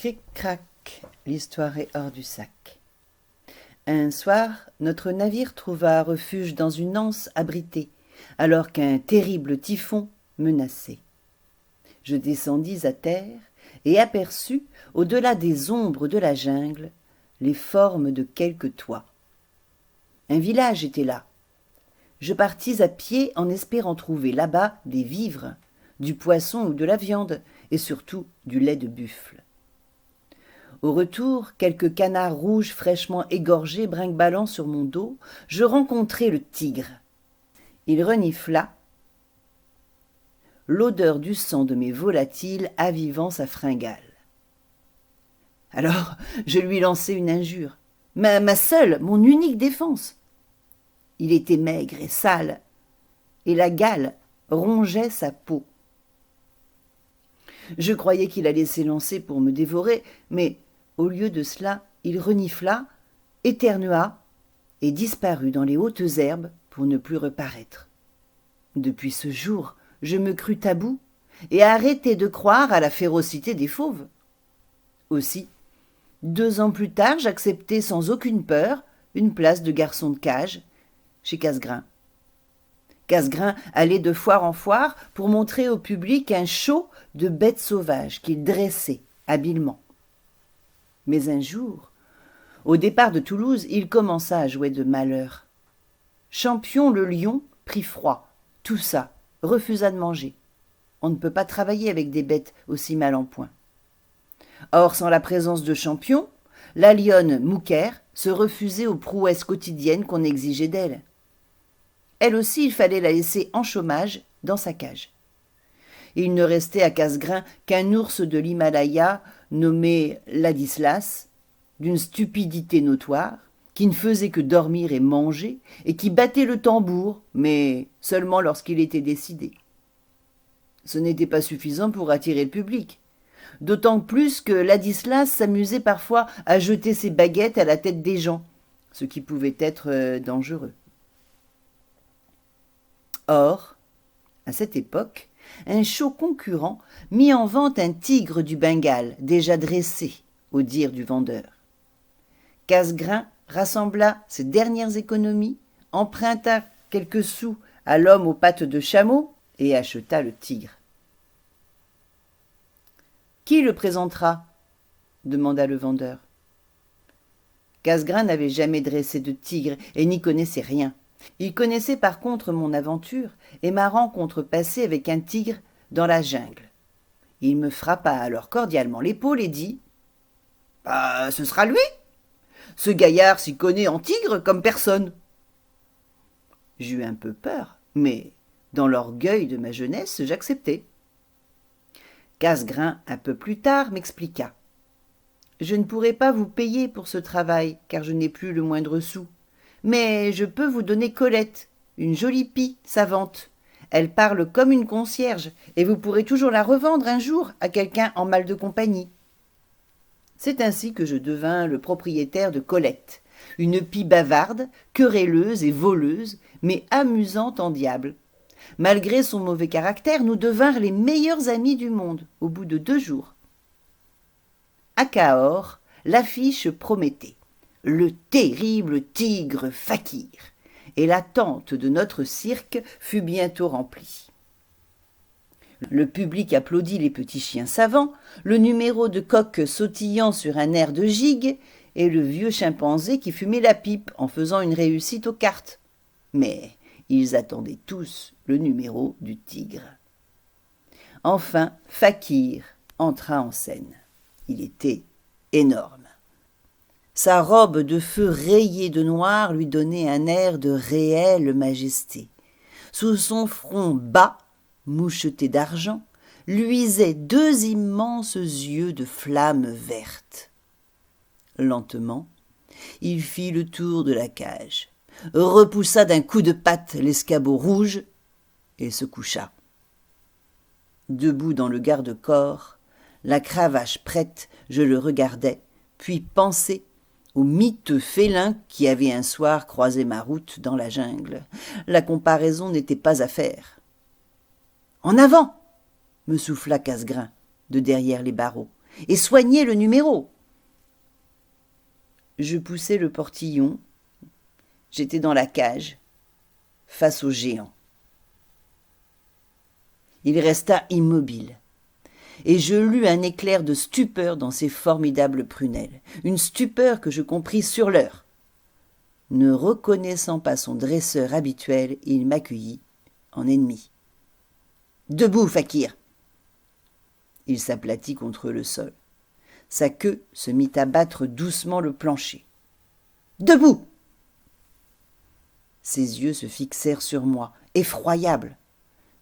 Cric-crac, l'histoire est hors du sac. Un soir, notre navire trouva refuge dans une anse abritée, alors qu'un terrible typhon menaçait. Je descendis à terre et aperçus, au-delà des ombres de la jungle, les formes de quelques toits. Un village était là. Je partis à pied en espérant trouver là-bas des vivres, du poisson ou de la viande, et surtout du lait de buffle. Au retour, quelques canards rouges fraîchement égorgés brinque-ballant sur mon dos, je rencontrai le tigre. Il renifla, l'odeur du sang de mes volatiles avivant sa fringale. Alors, je lui lançai une injure, ma seule, mon unique défense. Il était maigre et sale, et la gale rongeait sa peau. Je croyais qu'il allait s'élancer pour me dévorer, mais au lieu de cela, il renifla, éternua et disparut dans les hautes herbes pour ne plus reparaître. Depuis ce jour, je me crus tabou et arrêtai de croire à la férocité des fauves. Aussi, 2 ans plus tard, j'acceptai sans aucune peur une place de garçon de cage chez Casgrain. Casgrain allait de foire en foire pour montrer au public un show de bêtes sauvages qu'il dressait habilement. Mais un jour, au départ de Toulouse, il commença à jouer de malheur. Champion le lion prit froid, toussa, refusa de manger. On ne peut pas travailler avec des bêtes aussi mal en point. Or, sans la présence de Champion, la lionne Mouquère se refusait aux prouesses quotidiennes qu'on exigeait d'elle. Elle aussi, il fallait la laisser en chômage dans sa cage. Il ne restait à Casgrain qu'un ours de l'Himalaya nommé Ladislas, d'une stupidité notoire, qui ne faisait que dormir et manger, et qui battait le tambour, mais seulement lorsqu'il était décidé. Ce n'était pas suffisant pour attirer le public, d'autant plus que Ladislas s'amusait parfois à jeter ses baguettes à la tête des gens, ce qui pouvait être dangereux. Or, à cette époque, un show concurrent mit en vente un tigre du Bengale, déjà dressé, au dire du vendeur. Casgrain rassembla ses dernières économies, emprunta quelques sous à l'homme aux pattes de chameau et acheta le tigre. « Qui le présentera » demanda le vendeur. Casgrain n'avait jamais dressé de tigre et n'y connaissait rien. Il connaissait par contre mon aventure et ma rencontre passée avec un tigre dans la jungle. Il me frappa alors cordialement l'épaule et dit « ce sera lui. Ce gaillard s'y connaît en tigre comme personne. » J'eus un peu peur, mais dans l'orgueil de ma jeunesse, j'acceptai. Casgrain, un peu plus tard, m'expliqua. « Je ne pourrai pas vous payer pour ce travail, car je n'ai plus le moindre sou. Mais je peux vous donner Colette, une jolie pie savante. Elle parle comme une concierge, et vous pourrez toujours la revendre un jour à quelqu'un en mal de compagnie. » C'est ainsi que je devins le propriétaire de Colette, une pie bavarde, querelleuse et voleuse, mais amusante en diable. Malgré son mauvais caractère, nous devinrent les meilleurs amis du monde, au bout de 2 jours. À Cahors, l'affiche promettait le terrible tigre Fakir, et la tente de notre cirque fut bientôt remplie. Le public applaudit les petits chiens savants, le numéro de coq sautillant sur un air de gigue, et le vieux chimpanzé qui fumait la pipe en faisant une réussite aux cartes. Mais ils attendaient tous le numéro du tigre. Enfin, Fakir entra en scène. Il était énorme. Sa robe de feu rayée de noir lui donnait un air de réelle majesté. Sous son front bas, moucheté d'argent, luisaient 2 immenses yeux de flammes vertes. Lentement, il fit le tour de la cage, repoussa d'un coup de patte l'escabeau rouge et se coucha. Debout dans le garde-corps, la cravache prête, je le regardais, puis pensais au miteux félin qui avait un soir croisé ma route dans la jungle. La comparaison n'était pas à faire. « En avant !» me souffla Casgrain, de derrière les barreaux, et soignez le numéro. Je poussai le portillon. J'étais dans la cage, face au géant. Il resta immobile, et je lus un éclair de stupeur dans ses formidables prunelles, une stupeur que je compris sur l'heure. Ne reconnaissant pas son dresseur habituel, il m'accueillit en ennemi. « Debout, Fakir !» Il s'aplatit contre le sol. Sa queue se mit à battre doucement le plancher. « Debout !» Ses yeux se fixèrent sur moi, effroyables.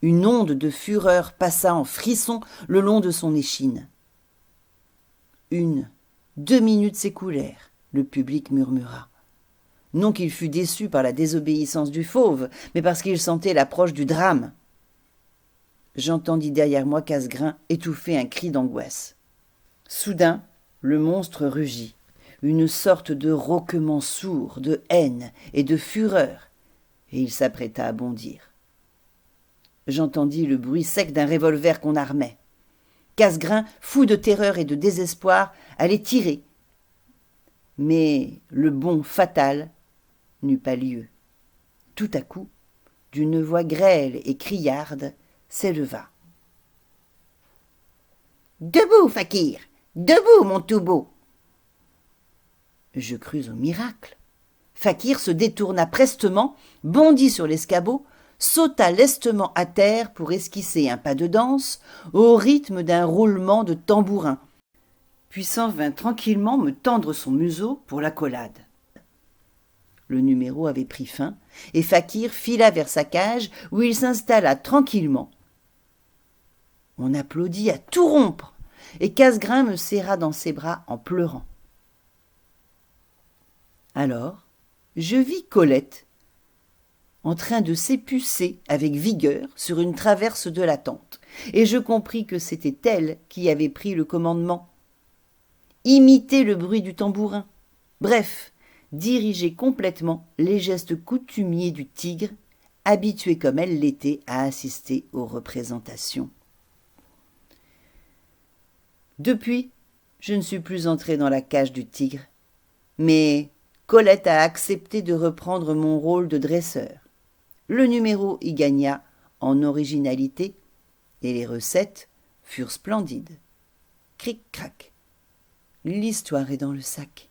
Une onde de fureur passa en frisson le long de son échine. 1, 2 minutes s'écoulèrent. Le public murmura. Non qu'il fût déçu par la désobéissance du fauve, mais parce qu'il sentait l'approche du drame. J'entendis derrière moi Casgrain étouffer un cri d'angoisse. Soudain, le monstre rugit, une sorte de rauquement sourd, de haine et de fureur, et il s'apprêta à bondir. J'entendis le bruit sec d'un revolver qu'on armait. Casgrain, fou de terreur et de désespoir, allait tirer. Mais le bond fatal n'eut pas lieu. Tout à coup, d'une voix grêle et criarde, s'éleva. « Debout, Fakir! Debout, mon tout beau !» Je crus au miracle. Fakir se détourna prestement, bondit sur l'escabeau, sauta lestement à terre pour esquisser un pas de danse au rythme d'un roulement de tambourin, puis s'en vint tranquillement me tendre son museau pour l'accolade. Le numéro avait pris fin, et Fakir fila vers sa cage où il s'installa tranquillement. On applaudit à tout rompre, et Casgrain me serra dans ses bras en pleurant. Alors, je vis Colette en train de s'épucer avec vigueur sur une traverse de la tente, et je compris que c'était elle qui avait pris le commandement. Imiter le bruit du tambourin, bref, diriger complètement les gestes coutumiers du tigre, habitué comme elle l'était à assister aux représentations. Depuis, je ne suis plus entré dans la cage du tigre, mais Colette a accepté de reprendre mon rôle de dresseur. Le numéro y gagna en originalité et les recettes furent splendides. Cric-crac, l'histoire est dans le sac.